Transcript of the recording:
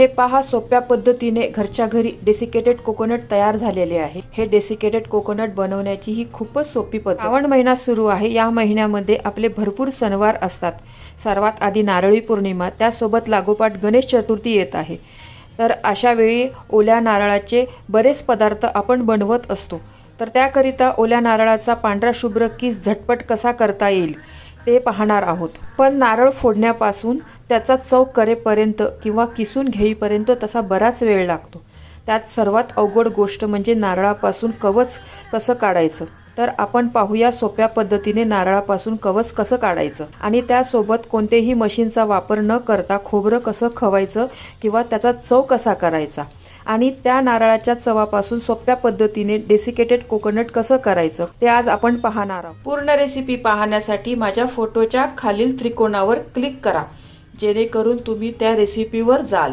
हे पहा, सोप्या पद्धतीने घरच्या घरी डेसिकेटेड कोकोनट तयार झालेले आहे। हे डेसिकेटेड कोकोनट बनवण्याची ही खूपच सोपी पद्धत। श्रावण महिना सुरू आहे। या महिन्यामध्ये आपले भरपूर सणवार असतात। सर्वात आधी नारळी पौर्णिमा, त्यासोबत लागोपाठ गणेश चतुर्थी येत आहे। तर अशा वेळी ओल्या नारळाचे बरेच पदार्थ आपण बनवत असतो। तर त्याकरिता ओल्या नारळाचा पांढरा शुभ्र किस झटपट कसा करता येईल ते पाहणार आहोत। पण नारळ फोडण्यापासून त्याचा चव करेपर्यंत किंवा किसून घेईपर्यंत तसा बराच वेळ लागतो। त्यात सर्वात अवघड गोष्ट म्हणजे नारळापासून कवच कसं काढायचं। तर आपण पाहूया सोप्या पद्धतीने नारळापासून कवच कसं काढायचं आणि त्यासोबत कोणतेही मशीनचा वापर न करता खोबरं कसं खवायचं किंवा त्याचा चव कसा करायचा आणि त्या नारळाच्या चवापासून सोप्या पद्धतीने डेसिकेटेड कोकोनट कसं करायचं ते आज आपण पाहणार आहोत। पूर्ण रेसिपी पाहण्यासाठी माझ्या फोटोच्या खालील त्रिकोणावर क्लिक करा, जेणेकरून तुम्ही त्या रेसिपीवर जाल।